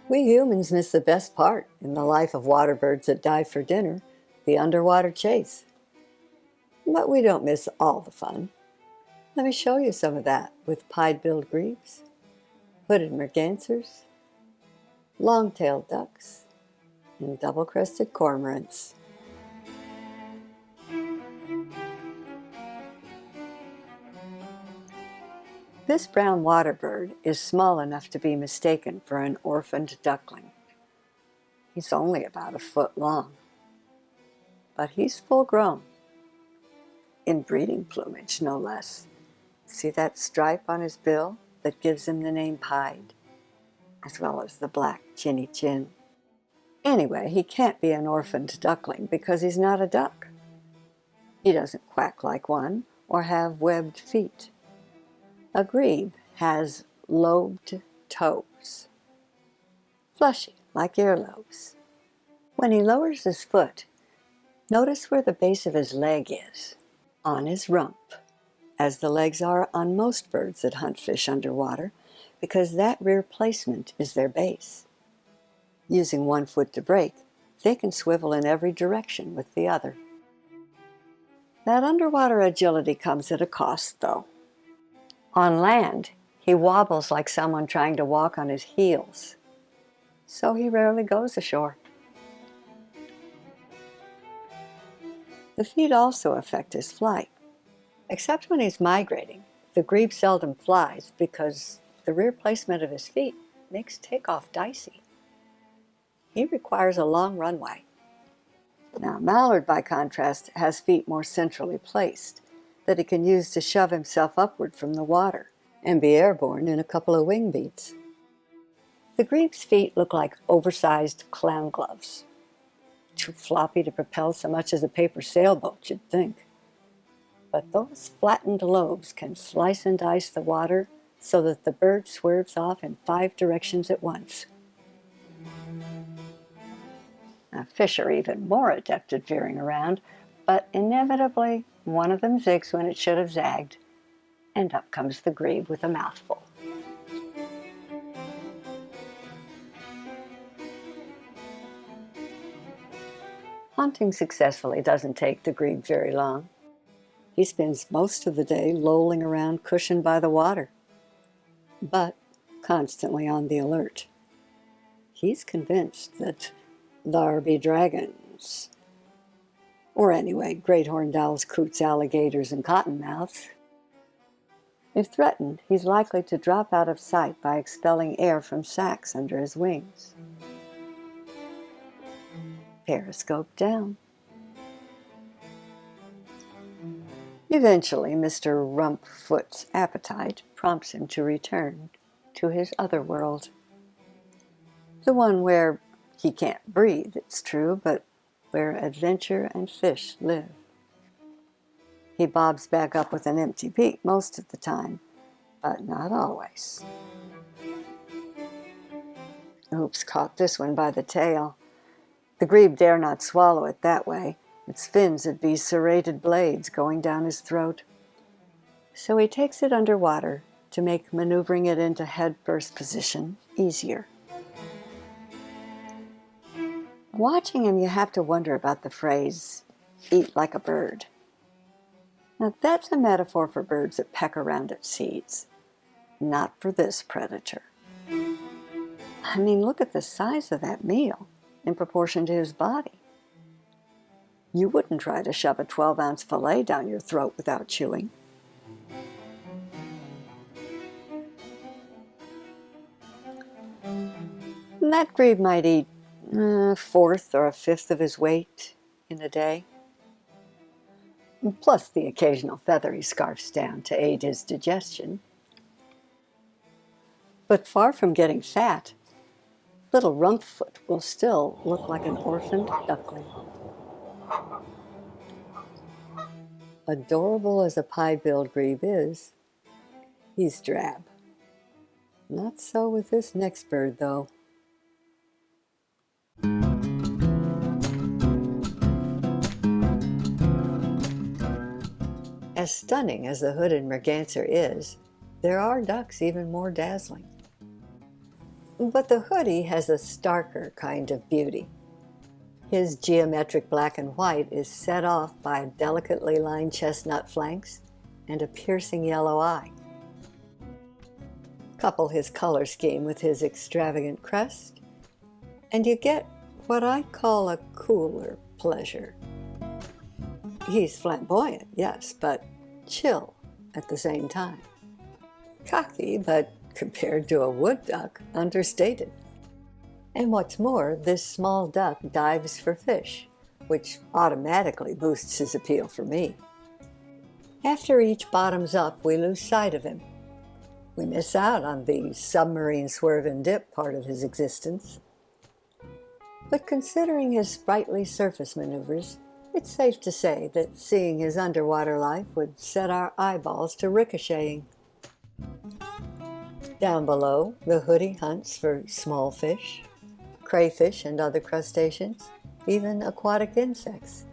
We humans miss the best part in the life of waterbirds that dive for dinner, the underwater chase. But we don't miss all the fun. Let me show you some of that with pied-billed grebes, hooded mergansers, long-tailed ducks, and double-crested cormorants. This brown waterbird is small enough to be mistaken for an orphaned duckling. He's only about a foot long, but he's full grown, in breeding plumage no less. See that stripe on his bill that gives him the name Pied, as well as the black chinny chin. Anyway, he can't be an orphaned duckling because he's not a duck. He doesn't quack like one or have webbed feet. A grebe has lobed toes, fleshy like earlobes. When he lowers his foot, notice where the base of his leg is, on his rump, as the legs are on most birds that hunt fish underwater, because that rear placement is their base. Using one foot to brake, they can swivel in every direction with the other. That underwater agility comes at a cost, though. On land, he wobbles like someone trying to walk on his heels, so he rarely goes ashore. The feet also affect his flight. Except when he's migrating, the grebe seldom flies because the rear placement of his feet makes takeoff dicey. He requires a long runway. Now, mallard, by contrast, has feet more centrally placed that he can use to shove himself upward from the water and be airborne in a couple of wing beats. The grebe's feet look like oversized clown gloves. Too floppy to propel so much as a paper sailboat, you'd think. But those flattened lobes can slice and dice the water so that the bird swerves off in 5 directions at once. Now, fish are even more adept at veering around, but inevitably one of them zigs when it should have zagged, and up comes the grebe with a mouthful. Hunting successfully doesn't take the grebe very long. He spends most of the day lolling around cushioned by the water, but constantly on the alert. He's convinced that there be dragons, or anyway, great horned owls, coots, alligators, and cottonmouths. If threatened, he's likely to drop out of sight by expelling air from sacs under his wings. Periscope down. Eventually, Mr. Rumpfoot's appetite prompts him to return to his other world. The one where he can't breathe, it's true, but where adventure and fish live. He bobs back up with an empty beak most of the time, but not always. Oops, caught this one by the tail. The grebe dare not swallow it that way. Its fins would be serrated blades going down his throat. So he takes it underwater to make maneuvering it into head-first position easier. Watching him, you have to wonder about the phrase, eat like a bird. Now that's a metaphor for birds that peck around at seeds, not for this predator. I mean, look at the size of that meal in proportion to his body. You wouldn't try to shove a 12-ounce fillet down your throat without chewing. And that grebe might eat a fourth or a fifth of his weight in a day, plus the occasional feather he scarfs down to aid his digestion. But far from getting fat, little Rumpfoot will still look like an orphaned duckling. Adorable as a pied-billed grebe is, he's drab. Not so with this next bird, though. As stunning as the hooded merganser is, there are ducks even more dazzling. But the hoodie has a starker kind of beauty. His geometric black and white is set off by delicately lined chestnut flanks and a piercing yellow eye. Couple his color scheme with his extravagant crest, and you get what I call a cooler pleasure. He's flamboyant, yes, but chill at the same time. Cocky, but compared to a wood duck, understated. And what's more, this small duck dives for fish, which automatically boosts his appeal for me. After each bottoms up, we lose sight of him. We miss out on the submarine swerve and dip part of his existence. But considering his sprightly surface maneuvers, it's safe to say that seeing his underwater life would set our eyeballs to ricocheting. Down below, the hoodie hunts for small fish, crayfish and other crustaceans, even aquatic insects.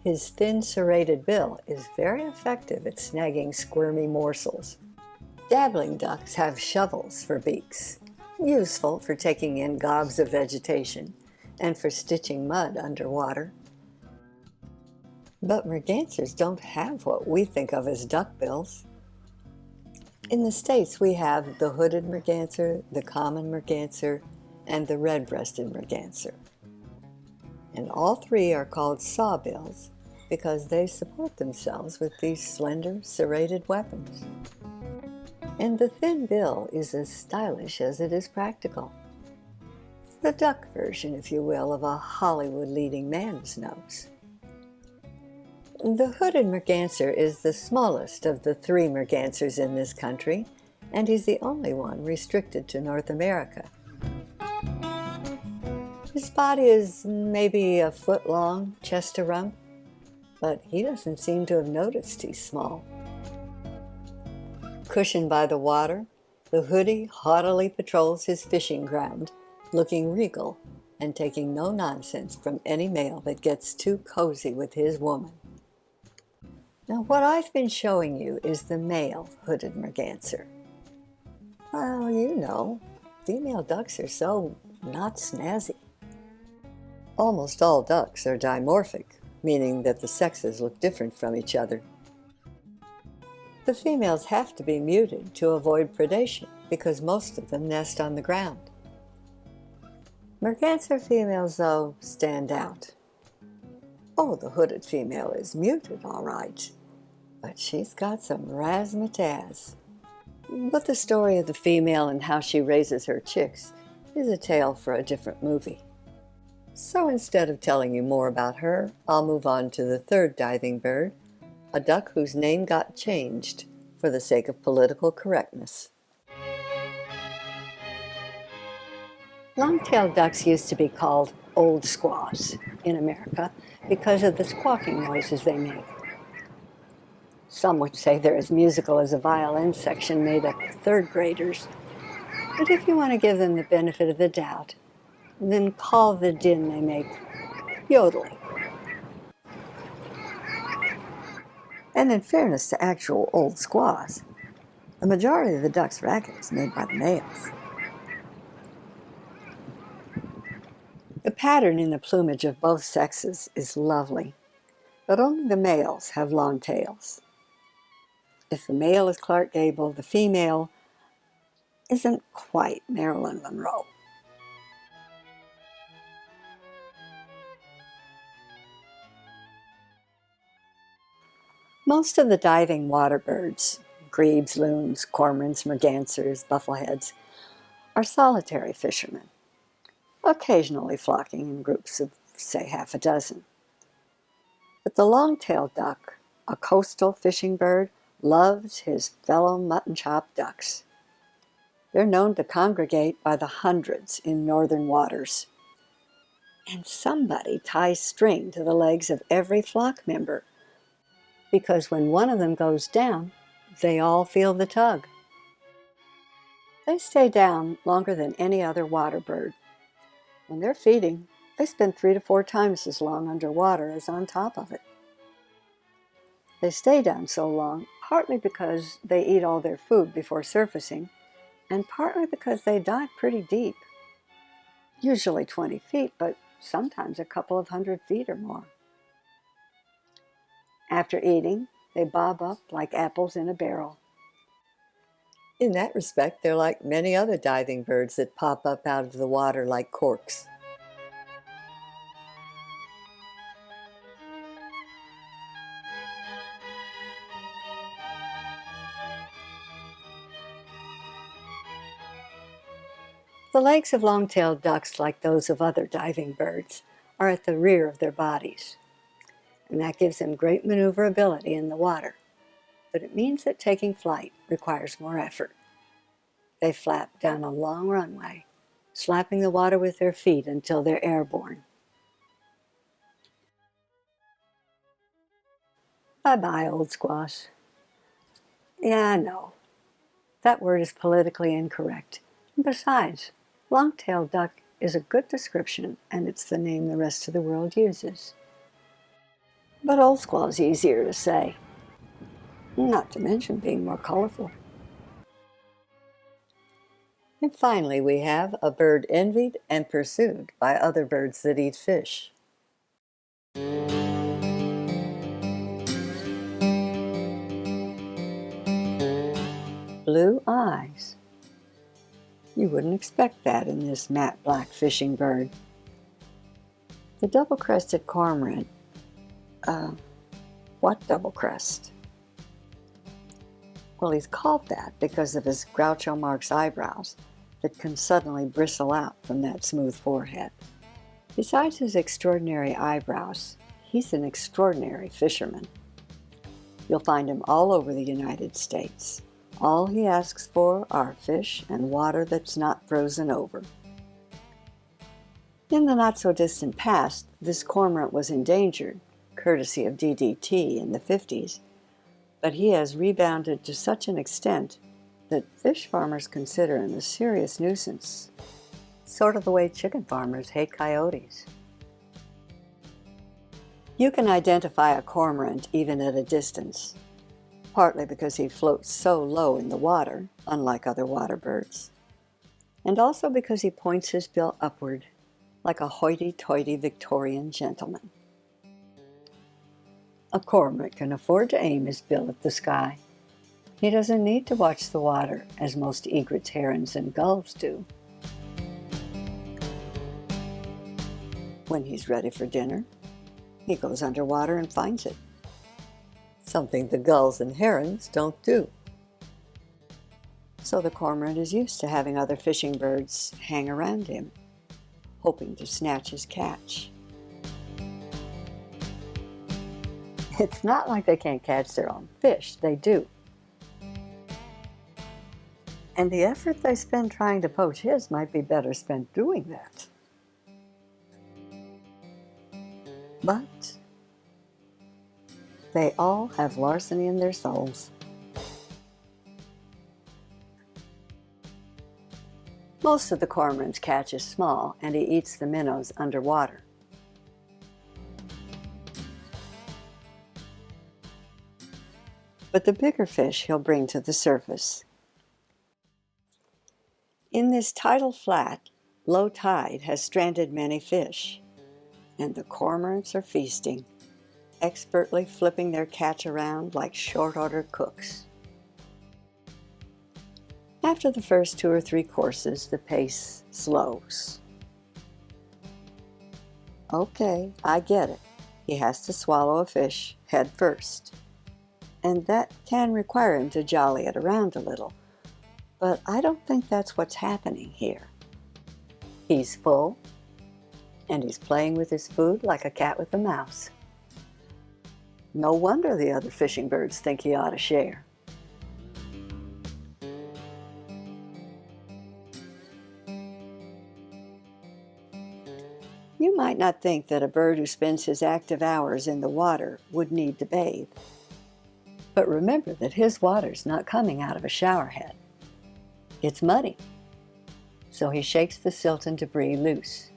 His thin serrated bill is very effective at snagging squirmy morsels. Dabbling ducks have shovels for beaks, useful for taking in gobs of vegetation and for stitching mud underwater. But mergansers don't have what we think of as duck bills. In the States, we have the hooded merganser, the common merganser, and the red-breasted merganser. And all three are called sawbills because they support themselves with these slender, serrated weapons. And the thin bill is as stylish as it is practical. The duck version, if you will, of a Hollywood leading man's nose. The hooded merganser is the smallest of the three mergansers in this country, and he's the only one restricted to North America. His body is maybe a foot long, chest to rump, but he doesn't seem to have noticed he's small. Cushioned by the water, the hoodie haughtily patrols his fishing ground, looking regal and taking no nonsense from any male that gets too cozy with his woman. Now, what I've been showing you is the male hooded merganser. Well, you know, female ducks are so not snazzy. Almost all ducks are dimorphic, meaning that the sexes look different from each other. The females have to be muted to avoid predation because most of them nest on the ground. Merganser females, though, stand out. Oh, the hooded female is muted, all right, but she's got some razzmatazz. But the story of the female and how she raises her chicks is a tale for a different movie. So instead of telling you more about her, I'll move on to the third diving bird, a duck whose name got changed for the sake of political correctness. Long-tailed ducks used to be called old squaws in America because of the squawking noises they make. Some would say they're as musical as a violin section made up of third graders, but if you want to give them the benefit of the doubt, then call the din they make yodeling. And in fairness to actual old squaws, the majority of the duck's racket is made by the males. The pattern in the plumage of both sexes is lovely, but only the males have long tails. If the male is Clark Gable, the female isn't quite Marilyn Monroe. Most of the diving waterbirds, grebes, loons, cormorants, mergansers, buffleheads, are solitary fishermen, occasionally flocking in groups of, say, half a dozen. But the long-tailed duck, a coastal fishing bird, loves his fellow mutton-chop ducks. They're known to congregate by the hundreds in northern waters. And somebody ties string to the legs of every flock member, because when one of them goes down, they all feel the tug. They stay down longer than any other water bird. When they're feeding, they spend 3 to 4 times as long underwater as on top of it. They stay down so long partly because they eat all their food before surfacing, and partly because they dive pretty deep, usually 20 feet, but sometimes a couple of 100 feet or more. After eating, they bob up like apples in a barrel. In that respect, they're like many other diving birds that pop up out of the water like corks. The legs of long-tailed ducks, like those of other diving birds, are at the rear of their bodies, and that gives them great maneuverability in the water, but it means that taking flight requires more effort. They flap down a long runway, slapping the water with their feet until they're airborne. Bye-bye, old squash. Yeah, I know. That word is politically incorrect. And besides, long-tailed duck is a good description, and it's the name the rest of the world uses. But old squaw's easier to say, not to mention being more colorful. And finally, we have a bird envied and pursued by other birds that eat fish. Blue eyes. You wouldn't expect that in this matte black fishing bird. The double-crested cormorant, what double crest? Well, he's called that because of his Groucho Marx eyebrows that can suddenly bristle out from that smooth forehead. Besides his extraordinary eyebrows, he's an extraordinary fisherman. You'll find him all over the United States. All he asks for are fish and water that's not frozen over. In the not-so-distant past, this cormorant was endangered, courtesy of DDT in the 50s, but he has rebounded to such an extent that fish farmers consider him a serious nuisance, sort of the way chicken farmers hate coyotes. You can identify a cormorant even at a distance, partly because he floats so low in the water, unlike other water birds, and also because he points his bill upward like a hoity-toity Victorian gentleman. A cormorant can afford to aim his bill at the sky. He doesn't need to watch the water as most egrets, herons, and gulls do. When he's ready for dinner, he goes underwater and finds it, something the gulls and herons don't do. So the cormorant is used to having other fishing birds hang around him, hoping to snatch his catch. It's not like they can't catch their own fish, they do. And the effort they spend trying to poach his might be better spent doing that. But they all have larceny in their souls. Most of the cormorant's catch is small, and he eats the minnows underwater. But the bigger fish he'll bring to the surface. In this tidal flat, low tide has stranded many fish, and the cormorants are feasting, expertly flipping their catch around like short-order cooks. After the first 2 or 3 courses, the pace slows. Okay, I get it. He has to swallow a fish head first, and that can require him to jolly it around a little. But I don't think that's what's happening here. He's full, and he's playing with his food like a cat with a mouse. No wonder the other fishing birds think he ought to share. You might not think that a bird who spends his active hours in the water would need to bathe. But remember that his water's not coming out of a shower head. It's muddy, so he shakes the silt and debris loose.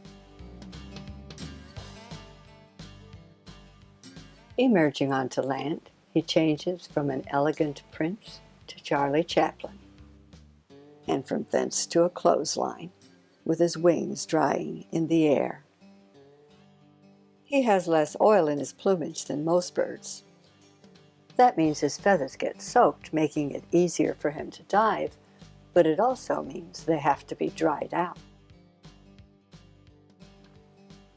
Emerging onto land, he changes from an elegant prince to Charlie Chaplin. and from thence to a clothesline, with his wings drying in the air. He has less oil in his plumage than most birds. That means his feathers get soaked, making it easier for him to dive, but it also means they have to be dried out.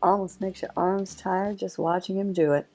Almost makes your arms tired just watching him do it.